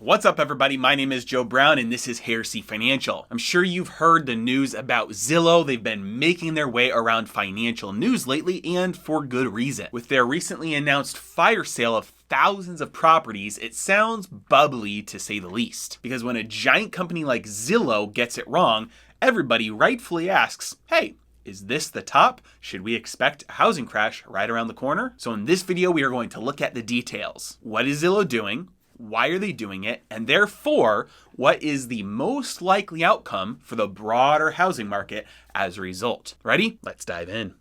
What's up, everybody? My name is Joe Brown, and this is Heresy Financial. I'm sure you've heard the news about Zillow. They've been making their way around financial news lately, and for good reason. With their recently announced fire sale of thousands of properties, it sounds bubbly to say the least. Because when a giant company like Zillow gets it wrong, everybody rightfully asks, hey, is this the top? Should we expect a housing crash right around the corner? So in this video, we are going to look at the details. What is Zillow doing? Why are they doing it? And therefore, what is the most likely outcome for the broader housing market as a result? Ready? Let's dive in.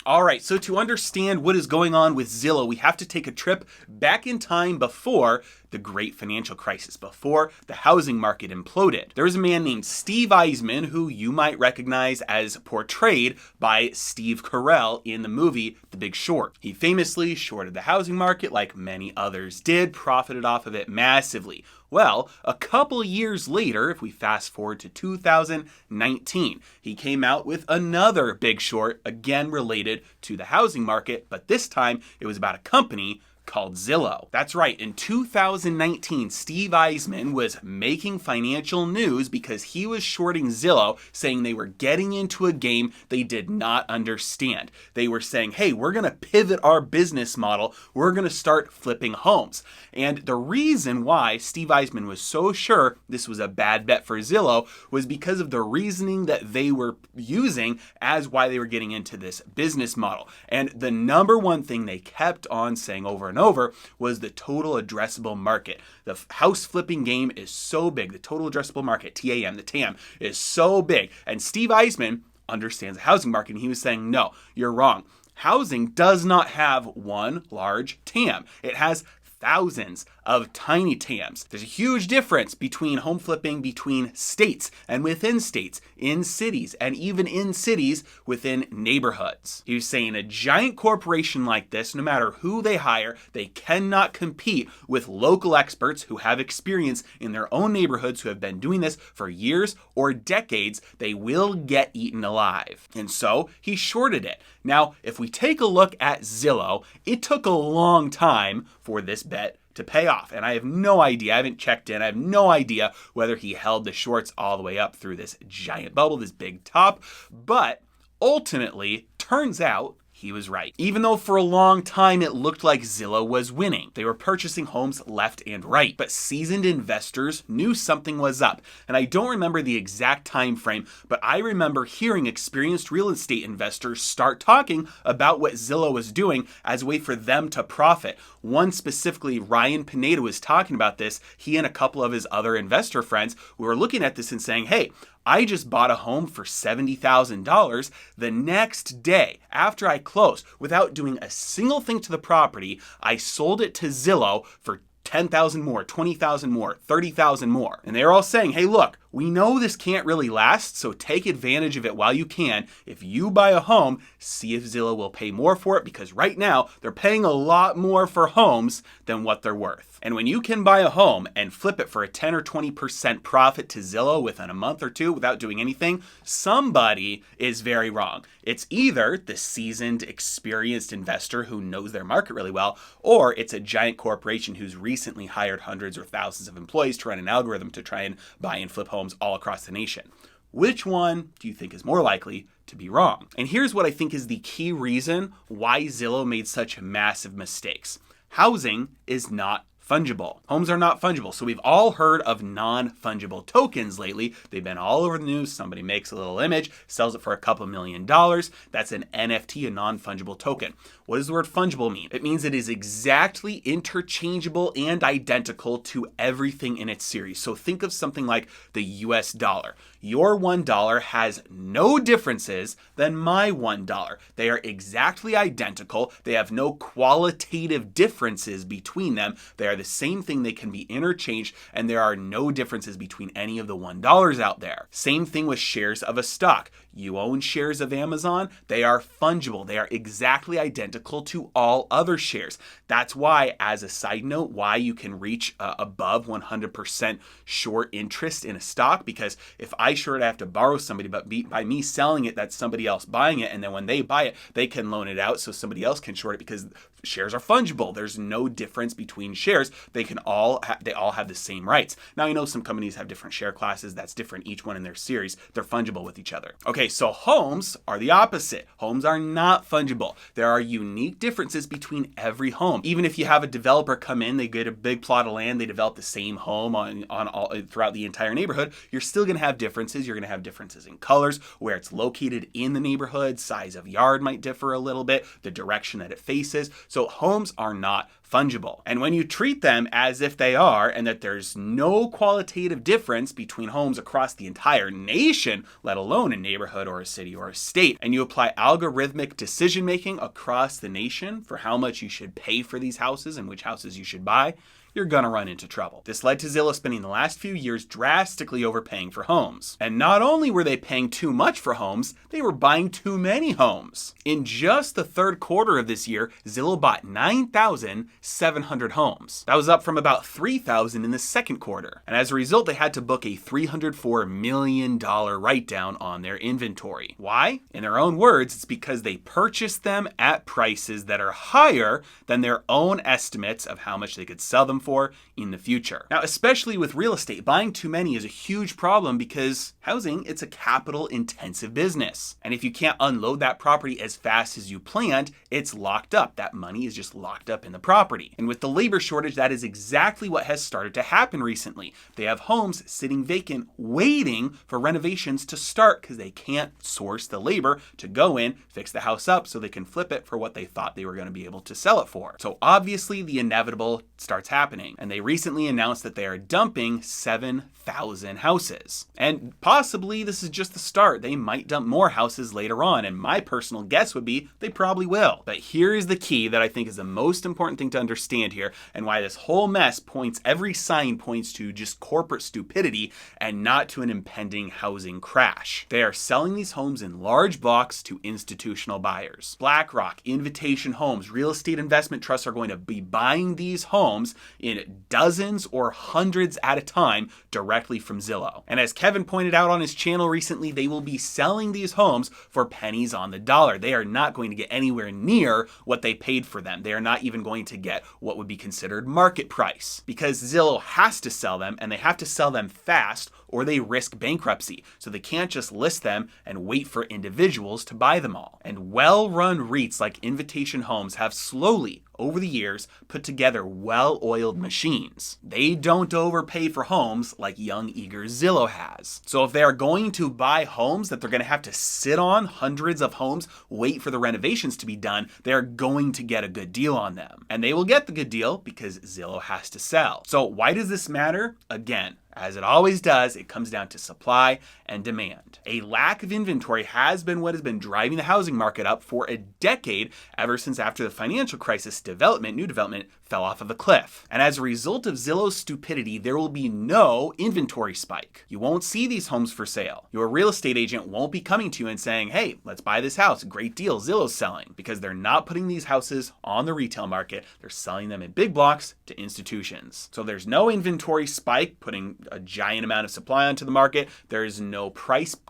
All right, so to understand what is going on with Zillow, we have to take a trip back in time before the great financial crisis, before the housing market imploded. There was a man named Steve Eisman, who you might recognize as portrayed by Steve Carell in the movie The Big Short. He famously shorted the housing market like many others did, profited off of it massively. Well, a couple years later, if we fast forward to 2019, he came out with another Big Short, again related to the housing market, but this time it was about a company called Zillow. That's right, in 2019, Steve Eisman was making financial news because he was shorting Zillow, saying they were getting into a game they did not understand. They were saying, hey, we're gonna pivot our business model, we're gonna start flipping homes. And the reason why Steve Eisman was so sure this was a bad bet for Zillow was because of the reasoning that they were using as why they were getting into this business model. And the number one thing they kept on saying over and over was the total addressable market. The house flipping game is so big. The total addressable market, TAM, the TAM, is so big. And Steve Eisman understands the housing market, and he was saying, no, you're wrong. Housing does not have one large TAM. It has thousands of tiny TAMs. There's a huge difference between home flipping between states and within states, in cities, and even in cities within neighborhoods. He was saying a giant corporation like this, no matter who they hire, they cannot compete with local experts who have experience in their own neighborhoods, who have been doing this for years or decades. They will get eaten alive. And so he shorted it. Now, if we take a look at Zillow, it took a long time for this bet to pay off. And I have no idea, I haven't checked in, I have no idea whether he held the shorts all the way up through this giant bubble, this big top, but ultimately, turns out he was right. Even though for a long time it looked like Zillow was winning. They were purchasing homes left and right, but seasoned investors knew something was up. And I don't remember the exact time frame, but I remember hearing experienced real estate investors start talking about what Zillow was doing as a way for them to profit. One specifically, Ryan Pineda, was talking about this. He and a couple of his other investor friends were looking at this and saying, hey, I just bought a home for $70,000. The next day, after I closed, without doing a single thing to the property, I sold it to Zillow for $10,000 more, $20,000 more, $30,000 more. And they're all saying, hey, look, we know this can't really last, so take advantage of it while you can. If you buy a home, see if Zillow will pay more for it, because right now they're paying a lot more for homes than what they're worth. And when you can buy a home and flip it for a 10 or 20% profit to Zillow within a month or two without doing anything, somebody is very wrong. It's either the seasoned, experienced investor who knows their market really well, or it's a giant corporation who's recently hired hundreds or thousands of employees to run an algorithm to try and buy and flip homes all across the nation. Which one do you think is more likely to be wrong? And here's what I think is the key reason why Zillow made such massive mistakes. Housing is not fungible. Homes are not fungible. So we've all heard of non-fungible tokens lately. They've been all over the news. Somebody makes a little image, sells it for a couple $1 million. That's an NFT, a non-fungible token. What does the word fungible mean? It means it is exactly interchangeable and identical to everything in its series. So think of something like the US dollar. Your $1 has no differences than my $1. They are exactly identical. They have no qualitative differences between them. They are the same thing. They can be interchanged, and there are no differences between any of the $1 out there. Same thing with shares of a stock. You own shares of Amazon. They are fungible. They are exactly identical to all other shares. That's why, as a side note, why you can reach above 100% short interest in a stock, because if I short, I have to borrow somebody, but by me selling it, that's somebody else buying it, and then when they buy it, they can loan it out so somebody else can short it, because shares are fungible. There's no difference between shares. They all have the same rights. Now, I know some companies have different share classes. That's different, each one in their series. They're fungible with each other. Okay, so homes are the opposite. Homes are not fungible. There are unique differences between every home. Even if you have a developer come in, they get a big plot of land, they develop the same home on all throughout the entire neighborhood, you're still going to have differences. You're going to have differences in colors, where it's located in the neighborhood, size of yard might differ a little bit, the direction that it faces. So homes are not fungible. And when you treat them as if they are, and that there's no qualitative difference between homes across the entire nation, let alone a neighborhood or a city or a state, and you apply algorithmic decision making across the nation for how much you should pay for these houses and which houses you should buy, you're gonna run into trouble. This led to Zillow spending the last few years drastically overpaying for homes. And not only were they paying too much for homes, they were buying too many homes. In just the third quarter of this year, Zillow bought 9,700 homes. That was up from about 3,000 in the second quarter. And as a result, they had to book a $304 million write-down on their inventory. Why? In their own words, it's because they purchased them at prices that are higher than their own estimates of how much they could sell them for in the future. Now, especially with real estate, buying too many is a huge problem because housing, it's a capital intensive business. And if you can't unload that property as fast as you planned, it's locked up. That money is just locked up in the property. And with the labor shortage, that is exactly what has started to happen recently. They have homes sitting vacant, waiting for renovations to start because they can't source the labor to go in, fix the house up so they can flip it for what they thought they were going to be able to sell it for. So obviously the inevitable starts happening. And they recently announced that they are dumping 7,000 houses. And possibly this is just the start. They might dump more houses later on. And my personal guess would be they probably will. But here is the key that I think is the most important thing to understand here, and why this whole mess every sign points to just corporate stupidity and not to an impending housing crash. They are selling these homes in large blocks to institutional buyers. BlackRock, Invitation Homes, real estate investment trusts are going to be buying these homes in dozens or hundreds at a time directly from Zillow. And as Kevin pointed out on his channel recently, they will be selling these homes for pennies on the dollar. They are not going to get anywhere near what they paid for them. They are not even going to get what would be considered market price, because Zillow has to sell them, and they have to sell them fast or they risk bankruptcy. So they can't just list them and wait for individuals to buy them all. And well-run REITs like Invitation Homes have slowly, over the years, put together well-oiled machines. They don't overpay for homes like young, eager Zillow has. So if they are going to buy homes that they're going to have to sit on, hundreds of homes, wait for the renovations to be done, they are going to get a good deal on them. And they will get the good deal because Zillow has to sell. So why does this matter? Again, as it always does, it comes down to supply and demand. A lack of inventory has been what has been driving the housing market up for a decade, ever since after the financial crisis, new development fell off of a cliff. And as a result of Zillow's stupidity, there will be no inventory spike. You won't see these homes for sale. Your real estate agent won't be coming to you and saying, hey, let's buy this house, great deal, Zillow's selling, because they're not putting these houses on the retail market. They're selling them in big blocks to institutions. So there's no inventory spike, putting a giant amount of supply onto the market. There is no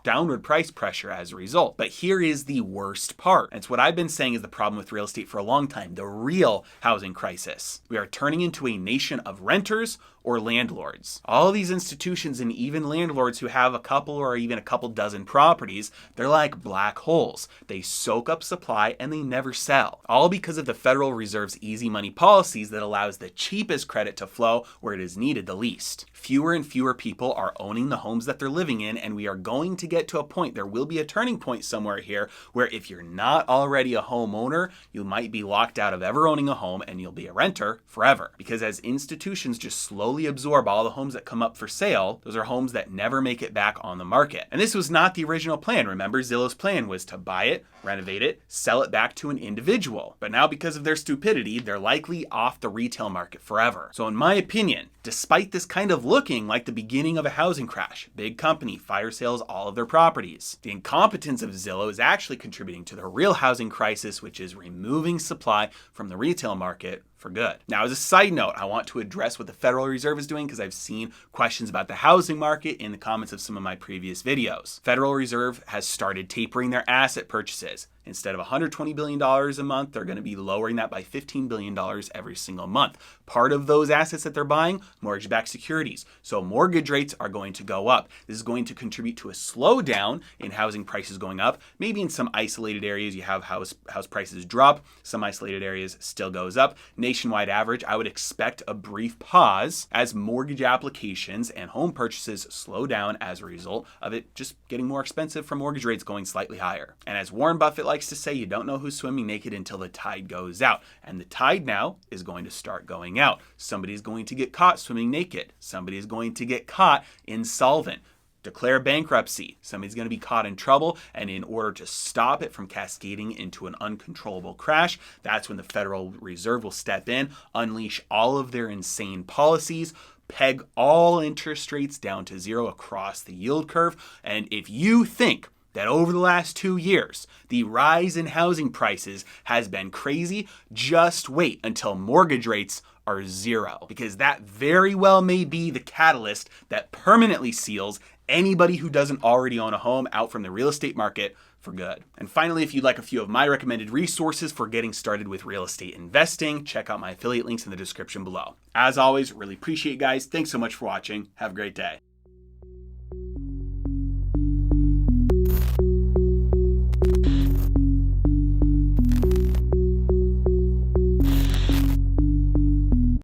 downward price pressure as a result. But here is the worst part. And it's what I've been saying is the problem with real estate for a long time, the real housing crisis. We are turning into a nation of renters or landlords. All these institutions and even landlords who have a couple or even a couple dozen properties, they're like black holes. They soak up supply and they never sell. All because of the Federal Reserve's easy money policies that allows the cheapest credit to flow where it is needed the least. Fewer and fewer people are owning the homes that they're living in, and we are going to get to a point, there will be a turning point somewhere here, where if you're not already a homeowner, you might be locked out of ever owning a home and you'll be a renter forever. Because as institutions just slowly absorb all the homes that come up for sale, those are homes that never make it back on the market. And this was not the original plan. Remember, Zillow's plan was to buy it, renovate it, sell it back to an individual. But now because of their stupidity, they're likely off the retail market forever. So in my opinion, despite this kind of looking like the beginning of a housing crash, big company fire sales all of their properties, the incompetence of Zillow is actually contributing to the real housing crisis, which is removing supply from the retail market for good. Now, as a side note, I want to address what the Federal Reserve is doing because I've seen questions about the housing market in the comments of some of my previous videos. Federal Reserve has started tapering their asset purchases. Instead of $120 billion a month, they're going to be lowering that by $15 billion every single month. Part of those assets that they're buying, mortgage-backed securities. So mortgage rates are going to go up. This is going to contribute to a slowdown in housing prices going up. Maybe in some isolated areas you have house prices drop. Some isolated areas still goes up. Nationwide average, I would expect a brief pause as mortgage applications and home purchases slow down as a result of it just getting more expensive from mortgage rates going slightly higher. And as Warren Buffett likes to say, you don't know who's swimming naked until the tide goes out. And the tide now is going to start going out. Somebody's going to get caught swimming naked. Somebody's going to get caught insolvent. Declare bankruptcy. Somebody's going to be caught in trouble, and in order to stop it from cascading into an uncontrollable crash, that's when the Federal Reserve will step in, unleash all of their insane policies, peg all interest rates down to zero across the yield curve. And if you think that over the last 2 years, the rise in housing prices has been crazy, just wait until mortgage rates are zero, because that very well may be the catalyst that permanently seals anybody who doesn't already own a home out from the real estate market for good. And finally, if you'd like a few of my recommended resources for getting started with real estate investing, check out my affiliate links in the description below. As always, really appreciate you guys. Thanks so much for watching. Have a great day.